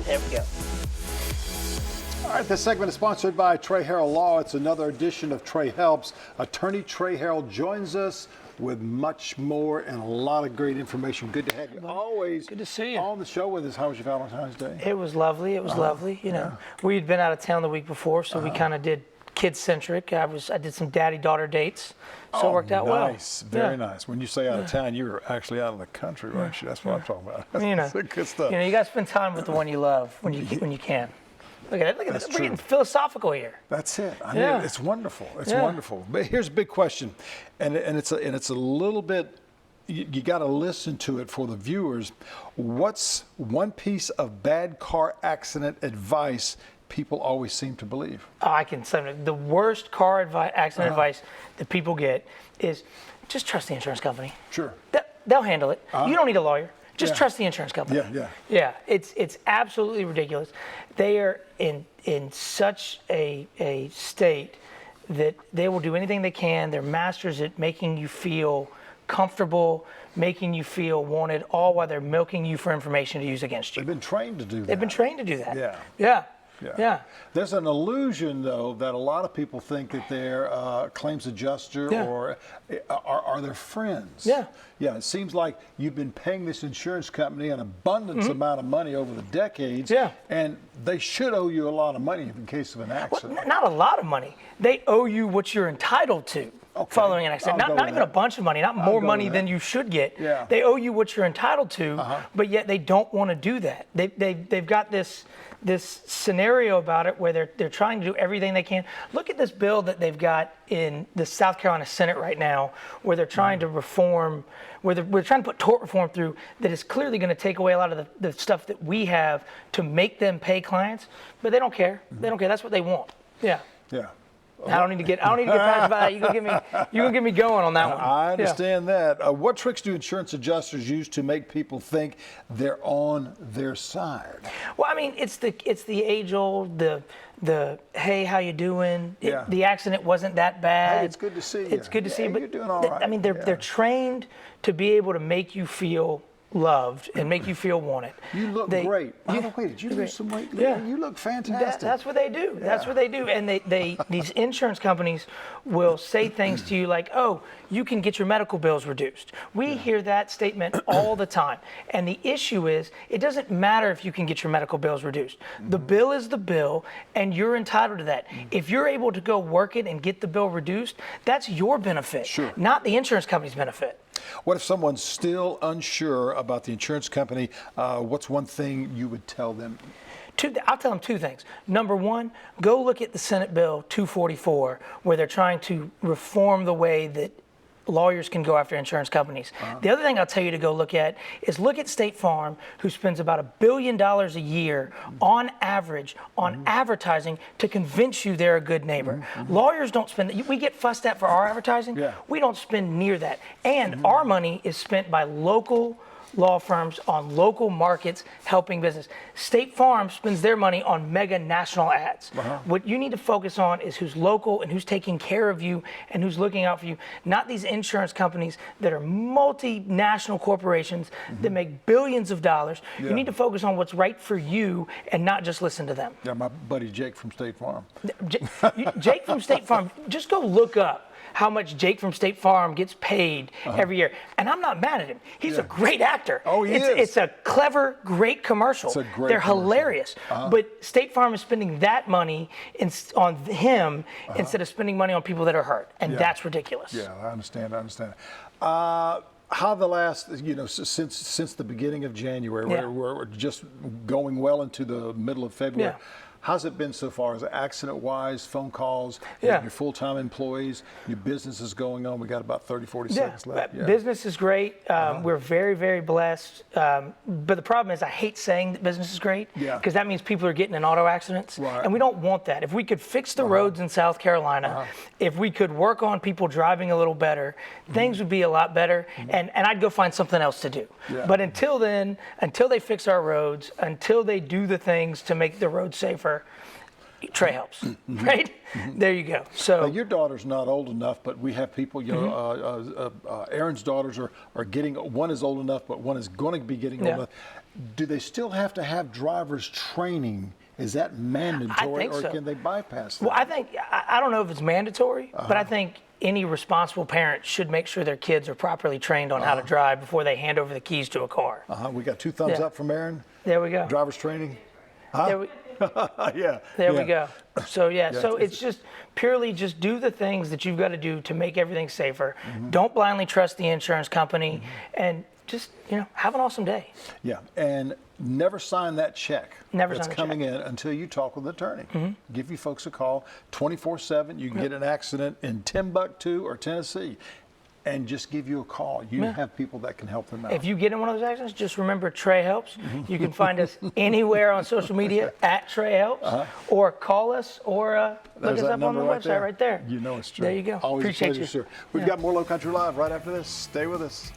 There we go. All right, this segment is sponsored by Trey Harrell Law. It's another edition of Trey Helps. Attorney Trey Harrell joins us with much more and a lot of great information. Good to have you. Always good to see you on the show with us. How was your Valentine's Day? It was lovely. It was lovely. You know, we'd been out of town the week before, so we kind of did kid-centric. I did some daddy-daughter dates, so it worked out well. Nice, very nice. When you say out of town, you were actually out of the country, weren't you? That's what I'm talking about. You know, That's good stuff. You know, you got to spend time with the one you love when you can. Look at this. We're getting philosophical here. That's it. I mean, it's wonderful. It's wonderful. But here's a big question, and it's a little bit. You got to listen to it for the viewers. What's one piece of bad car accident advice people always seem to believe? Oh, I can say the worst car accident advice that people get is just trust the insurance company. Sure. They'll handle it. You don't need a lawyer. Just trust the insurance company. Yeah. It's absolutely ridiculous. They are in such a state that they will do anything they can. They're masters at making you feel comfortable, making you feel wanted, all while they're milking you for information to use against you. They've been trained to do that. They've been trained to do that. Yeah. There's an illusion, though, that a lot of people think that they're claims adjuster or are their friends. Yeah, it seems like you've been paying this insurance company an abundance amount of money over the decades, and they should owe you a lot of money in case of an accident. Well, not a lot of money. They owe you what you're entitled to. Following an accident, not even a bunch of money, not more money than you should get. They owe you what you're entitled to, but yet they don't want to do that. They've got this scenario about it where they're trying to do everything they can. Look at this bill that they've got in the South Carolina Senate right now, where they're trying to reform, where we're trying to put tort reform through that is clearly going to take away a lot of the stuff that we have to make them pay clients, but they don't care. They don't care. That's what they want. Yeah. I don't need to get past that. You gonna get me going on that one. I understand that. What tricks do insurance adjusters use to make people think they're on their side? Well, I mean, it's the age old the hey, how you doing? The accident wasn't that bad. Hey, it's good to see you. It's good to see you. But you're doing all right. I mean, they're trained to be able to make you feel loved and make you feel wanted. You look great. By the way, did you lose some weight? You look fantastic. That's what they do. That's what they do. And these insurance companies will say things to you like, oh, you can get your medical bills reduced. We hear that statement all the time. And the issue is, it doesn't matter if you can get your medical bills reduced. The bill is the bill, and you're entitled to that. If you're able to go work it and get the bill reduced, that's your benefit, not the insurance company's benefit. What if someone's still unsure about the insurance company? What's one thing you would tell them? I'll tell them two things. Number one, go look at the Senate Bill 244, where they're trying to reform the way that lawyers can go after insurance companies. The other thing I'll tell you to go look at is look at State Farm, who spends about $1 billion a year on average on advertising to convince you they're a good neighbor. Lawyers don't spend, we get fussed at for our advertising. We don't spend near that. And our money is spent by local law firms on local markets helping business. State Farm spends their money on mega national ads. What you need to focus on is who's local and who's taking care of you and who's looking out for you, not these insurance companies that are multinational corporations that make billions of dollars. You need to focus on what's right for you and not just listen to them. Yeah, my buddy Jake from State Farm. Jake from State Farm, just go look up how much Jake from State Farm gets paid every year. And I'm not mad at him. He's a great actor. Oh, he is. It's a clever, great commercial. It's a great They're commercial. Hilarious. But State Farm is spending that money on him instead of spending money on people that are hurt. And that's ridiculous. Yeah, I understand. How the last, since the beginning of January, we're just going well into the middle of February. How's it been so far? Is it accident-wise, phone calls, your full-time employees, your business is going on? We got about 30, 40 seconds left. Business is great. We're very, very blessed. But the problem is I hate saying that business is great because that means people are getting in auto accidents. And we don't want that. If we could fix the roads in South Carolina, if we could work on people driving a little better, things would be a lot better. And I'd go find something else to do. But until then, until they fix our roads, until they do the things to make the roads safer, Trey helps, right? There you go. So now, your daughter's not old enough, but we have people, you know, Aaron's daughters are getting, one is old enough, but one is going to be getting old enough. Do they still have to have driver's training? Is that mandatory, or can they bypass that? Well, I don't know if it's mandatory, but I think any responsible parent should make sure their kids are properly trained on how to drive before they hand over the keys to a car. We got 2 thumbs up from Aaron. There we go. Driver's training. There we go. So so it's just purely just do the things that you've got to do to make everything safer. Don't blindly trust the insurance company, and just, you know, have an awesome day. Yeah, and never sign that check that's coming in until you talk with an attorney. Give you folks a call 24/7. You can get an accident in Timbuktu or Tennessee, and just give you a call. You have people that can help them out. If you get in one of those accidents, just remember Trey helps. You can find us anywhere on social media at Trey helps, or call us, or look us up on the website right there. You know it's true. There you go. Always appreciate a pleasure, sir. We've got more Lowcountry Live right after this. Stay with us.